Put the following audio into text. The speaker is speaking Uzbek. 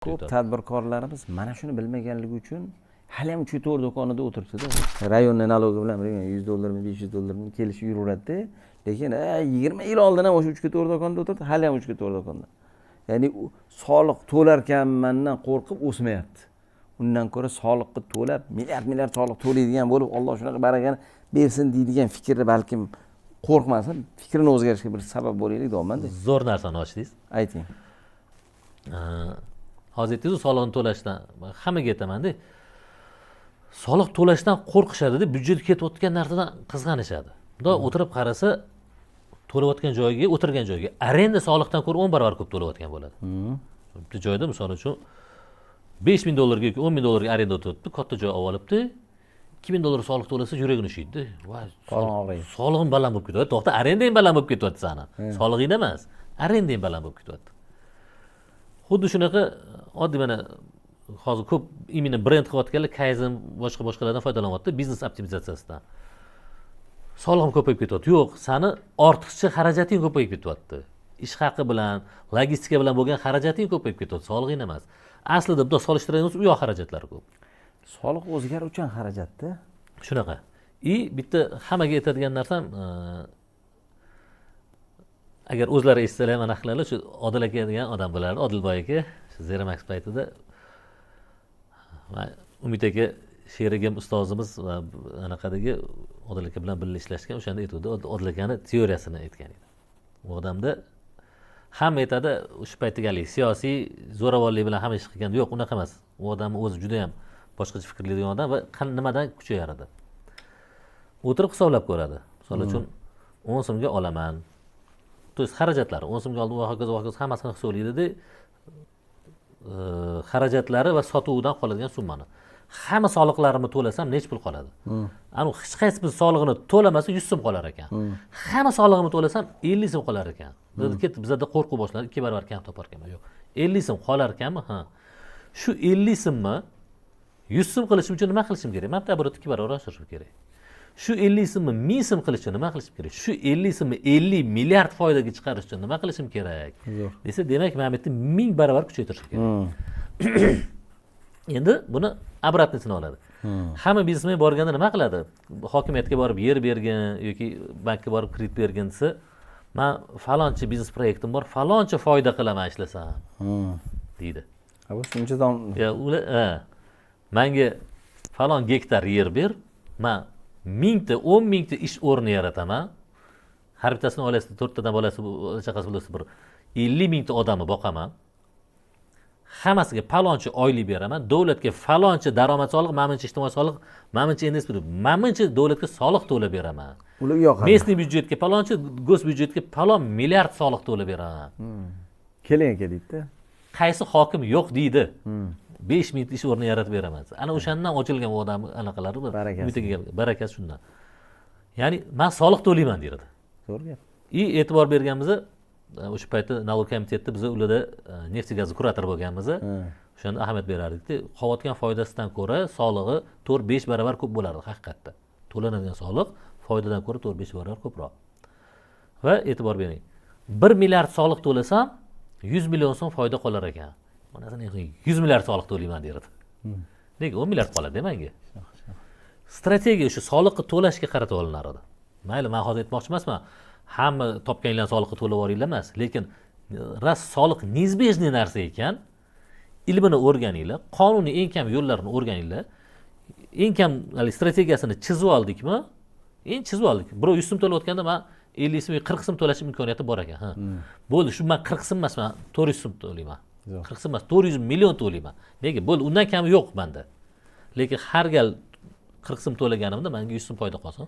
Ko'p tadbirkorlarimiz mana shuni bilmaganligi uchun hali ham 3-4 do'konida o'tiribdi-da. Rayonning nalogi bilan $100 $500 kelishib yuraveradi-da. Lekin 20 yil oldin ham o'sha 3-4 do'konda o'tirdi, hali ham 3-4 do'konda. Ya'ni soliq to'larkanmandan qo'rqib o'smayapti. Undan ko'ra soliqni to'lab, milliard soliq to'laydigan bo'lib, Alloh shunaqa barakani bersin deydigan fikrni balkim qo'rqmasin, fikrini o'zgarishiga bir sabab bo'laylik deyapman-da. Zo'r narsani ochdingiz. Ayting. Hozir aytdingiz soliqni to'lashdan hammaga aytaman-da. Soliq to'lashdan qo'rqishadi-da, byudjetga ketayotgan narsadan qizg'anishadi. Bunday o'tirib qarasa, to'layotgan joyiga, o'tirgan joyiga arenda soliqdan ko'ra 10 barobar ko'p to'layotgan bo'ladi. Bitta joyda misol uchun $5,000 yoki $10,000 arenda o'tibdi, katta joy olibdi. $2,000 soliq to'lasa yuragini ushiydi. Voy, solig'im baland bo'lib ketadi. To'xta, arendang baland bo'lib ketyapti sana. Solig'ing emas, arendang baland bo'lib ketyapti. Xuddi shunaqa oddiy mana hozir ko'p imенно brend qilayotganlar Kaizen boshqalardan foydalanyapti biznes optimizatsiyasidan. Solig'im ko'payib ketyapti. Yo'q, sani ortiqcha xarajating ko'payib ketyapti. Ish haqi bilan, logistika bilan bo'lgan xarajating ko'payib ketyapti, solig'ing emas. Aslida bunday solishtiradigan u yoq xarajatlari ko'p. Soliq o'zgaruvchan xarajatda. Shunaqa. Bitta hammaga aytadigan narsam agar o'zlari eshitsalar mana qilarlar, shu Odil aka degan odam bo'lardi, Odilboy aka, shu Zeramax paytida Umid aka sherigim ustozimiz va anaqadagi Odil aka bilan birga ishlashgan, o'shanda aytdi, Odil akani teoriyasini aytgan edi. U odamda hamma aytadi, o'sha paytdagi siyosiy zo'ravonlik bilan hamma ish qilganda, yo'q, unaqa emas. U odamni o'zi juda ham boshqacha fikrlaydigan odam va nimadan kuchayar edi. O'tirib hisoblab ko'radi. Misol uchun 10 so'mga olaman. To есть xarajatlari 10 so'mga oldim va hokazo hammasini hisoblaydi-da, xarajatlari va sotuvdan qoladigan summani. Hamma soliqlarimni to'lasam nech pul qoladi? Ani hech qaysi bir solig'ini to'lamasa 100 so'm qolar ekan. Hamma solig'imni to'lasam 50 so'm qolar ekan. Bizda qo'rquv boshlandi, 2 barobar kam topar ekanman. Yo'q. 50 so'm qolar ekanmi? Ha. Shu 50 so'mni 100 so'm qilishim uchun nima qilishim kerak? Mana bu 2 barobar oshirishim kerak. Shu 50 so'mni 1000 so'm qilish uchun nima qilishim kerak? Shu 50 so'mni 50 milliard foydaga chiqarish uchun nima qilishim kerak? Desa, demak, men bitta 1000 barobar kuchaytirishim kerak. Endi buni obratnisini oladi. Hamma biznesmen borganda nima qiladi? Hokimiyatga borib yer bergin yoki bankka borib kredit bergin desa, men falonchi biznes proyektim bor, faloncha foyda qilaman ishlasam, deydi. Bu shunchadan Ya, ular menga falon gektar yer ber, men 1000 ta 10 mingta ish o'rni yarataman. Har bittasini oilasida 4 tadan bolasi, chaqasi bo'lsa bir 50 mingta odamni boqaman. Hammasiga falonchi oylik beraman. Davlatga falonchi daromad soliq, menimcha ijtimoiy soliq, menimcha NSP, menimcha davlatga soliq to'lab beraman. Ular yo'q. Местный byudjetga falonchi, gos byudjetga falon milliard soliq to'lab beraman. Keling aka deydi-da. Qaysi hokim yo'q deydi? 5 ming ish o'rni yaratib beraman. Ana o'shandan ochilgan u odam anaqalari barakasi shundan. Ya'ni men soliq to'layman deydi. Zo'r gap. E'tibor berganimizda o'sha paytda налог komitetida biz ularda neft gazi kurator bo'lganmiz. O'shanda ahamiyat berardik-da. Qolayotgan foydasidan ko'ra solig'i 4-5 barobar ko'p bo'lardi haqiqatda. To'lanadigan soliq foydadan ko'ra 4-5 barobar ko'proq. Va e'tibor bering. 1 milliard soliq to'lasam 100 million so'm foyda qolar ekan. Mana 100 milliard soliq to'layman derdi. Nega 10 milliard qoladi menga? Strategiya o'sha soliqni to'lashga qaratib olinar edi. Mayli, men hozir aytmoqchi emasman, hamma topganlar soliqni to'lab olinglar emas, lekin ras soliq неизбежный narsa ekan, ilmini o'rganinglar, qonuniy eng kam yo'llarini o'rganinglar. Eng kam strategiyasini chizib oldikmi? Chizib oldik. Birov 100 so'm to'layotganda men 50 so'm, 40 so'm to'lashim imkoniyati bor ekan. Ha. Bo'ldi, shu men 40 so'm emas, men 400 so'm to'layman. 40 so'm emas, 400 million to'layman. Nega? Bo'ldi, undan kami yo'q menda. Lekin har gal 40 so'm to'laganimda menga 100 so'm foyda qolsin.